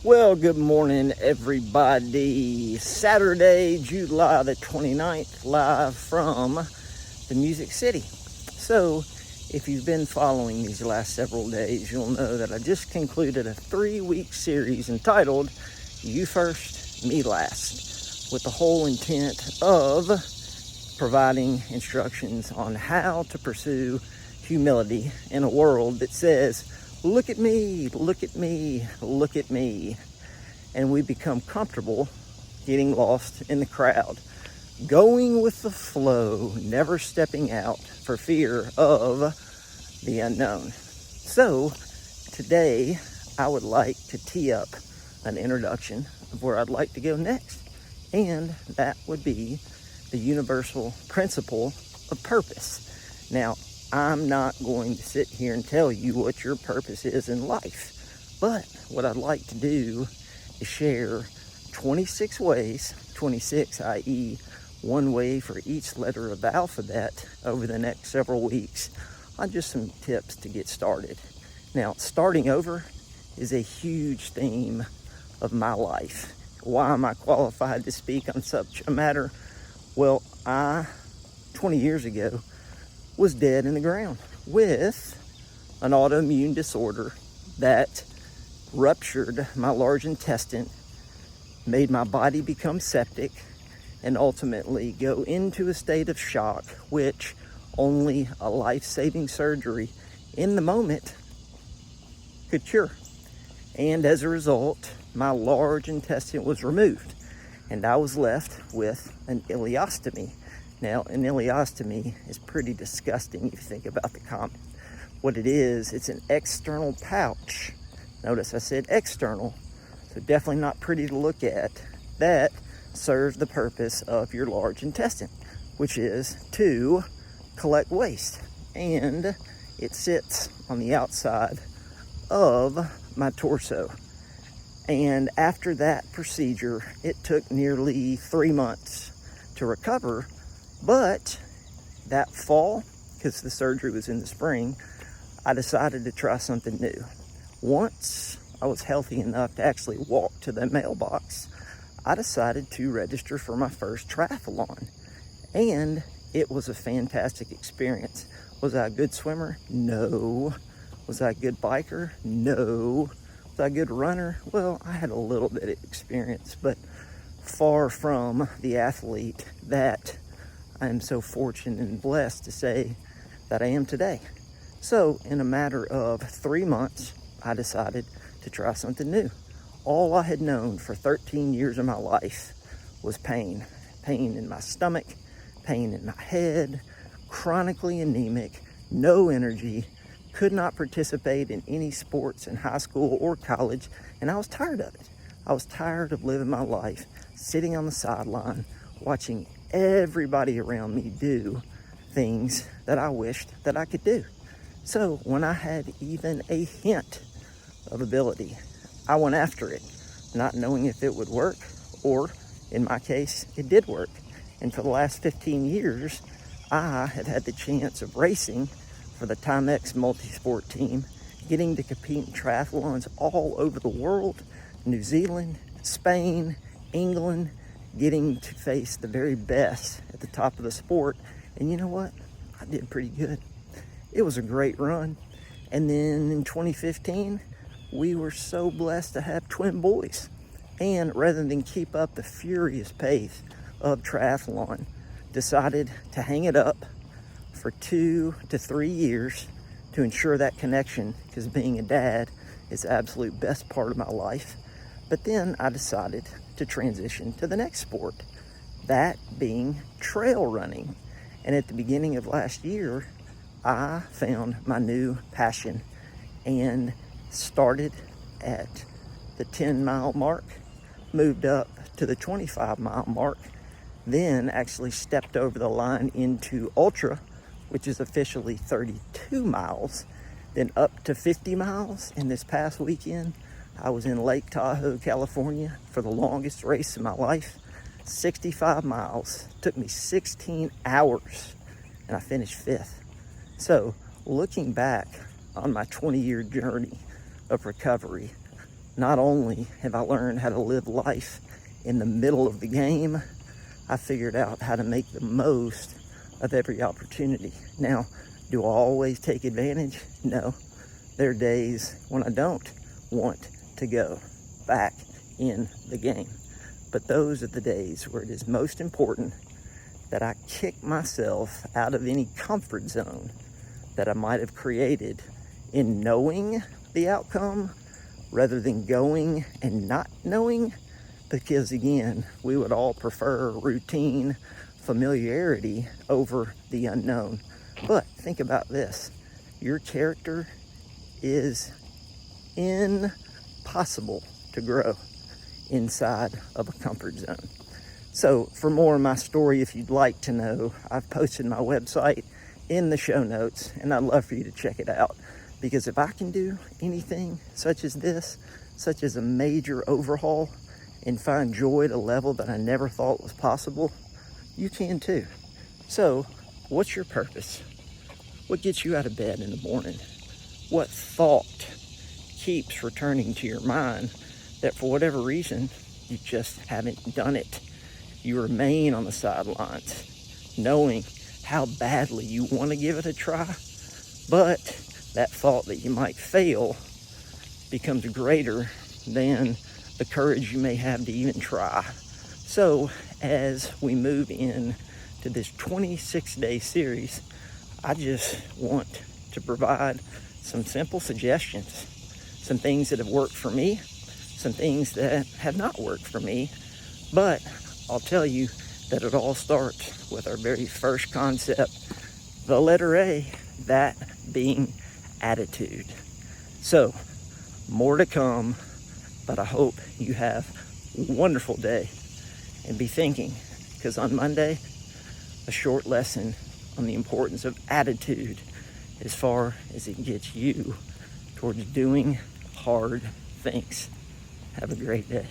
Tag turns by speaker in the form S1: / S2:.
S1: Well, good morning, everybody. Saturday, July the 29th, live from the Music City. So, if you've been following these last several days, you'll know that I just concluded a 3-week series entitled You First, Me Last, with the whole intent of providing instructions on how to pursue humility in a world that says, look at me, look at me, look at me. And we become comfortable getting lost in the crowd, going with the flow, never stepping out for fear of the unknown. So today I would like to tee up an introduction of where I'd like to go next. And that would be the universal principle of purpose. Now, I'm not going to sit here and tell you what your purpose is in life, but what I'd like to do is share 26 ways, 26 i.e. one way for each letter of the alphabet over the next several weeks on just some tips to get started. Now, starting over is a huge theme of my life. Why am I qualified to speak on such a matter? Well, 20 years ago, was dead in the ground with an autoimmune disorder that ruptured my large intestine, made my body become septic, and ultimately go into a state of shock, which only a life-saving surgery in the moment could cure. And as a result, my large intestine was removed, and I was left with an ileostomy. Now, an ileostomy is pretty disgusting if you think about the comment. What it is, it's an external pouch. Notice I said external, so definitely not pretty to look at. That serves the purpose of your large intestine, which is to collect waste. And it sits on the outside of my torso. And after that procedure, it took nearly 3 months to recover. But that fall, because the surgery was in the spring, I decided to try something new. Once I was healthy enough to actually walk to the mailbox, I decided to register for my first triathlon. And it was a fantastic experience. Was I a good swimmer? No. Was I a good biker? No. Was I a good runner? Well, I had a little bit of experience, but far from the athlete that I am so fortunate and blessed to say that I am today. So in a matter of 3 months, I decided to try something new. All I had known for 13 years of my life was pain. Pain in my stomach, pain in my head, chronically anemic, no energy, could not participate in any sports in high school or college, and I was tired of it. I was tired of living my life, sitting on the sideline, watching everybody around me do things that I wished that I could do. So when I had even a hint of ability, I went after it, not knowing if it would work, or in my case, it did work. And for the last 15 years, I had had the chance of racing for the Timex multi-sport team, getting to compete in triathlons all over the world, New Zealand, Spain, England, getting to face the very best at the top of the sport. And you know what? I did pretty good. It was a great run. And then in 2015, we were so blessed to have twin boys. And rather than keep up the furious pace of triathlon, decided to hang it up for 2 to 3 years to ensure that connection, because being a dad is the absolute best part of my life. But then I decided to transition to the next sport, that being trail running. And at the beginning of last year, I found my new passion and started at the 10-mile mark, moved up to the 25-mile mark, then actually stepped over the line into ultra, which is officially 32 miles, then up to 50 miles. And this past weekend, I was in Lake Tahoe, California for the longest race of my life, 65 miles. Took me 16 hours, and I finished 5th. So looking back on my 20-year journey of recovery, not only have I learned how to live life in the middle of the game, I figured out how to make the most of every opportunity. Now, do I always take advantage? No. There are days when I don't want to go back in the game. But those are the days where it is most important that I kick myself out of any comfort zone that I might have created in knowing the outcome rather than going and not knowing. Because again, we would all prefer routine, familiarity over the unknown. But think about this. Your character is impossible to grow inside of a comfort zone. So for more of my story, if you'd like to know, I've posted my website in the show notes, and I'd love for you to check it out. Because if I can do anything such as this, such as a major overhaul, and find joy at a level that I never thought was possible, you can too. So, what's your purpose? What gets you out of bed in the morning? What thought keeps returning to your mind that for whatever reason, you just haven't done it? You remain on the sidelines, knowing how badly you want to give it a try, but that thought that you might fail becomes greater than the courage you may have to even try. So as we move in to this 26-day series, I just want to provide some simple suggestions, some things that have worked for me, some things that have not worked for me. But I'll tell you that it all starts with our very first concept, the letter A, that being attitude. So more to come, but I hope you have a wonderful day and be thinking, because on Monday, a short lesson on the importance of attitude as far as it gets you towards doing hard things. Have a great day.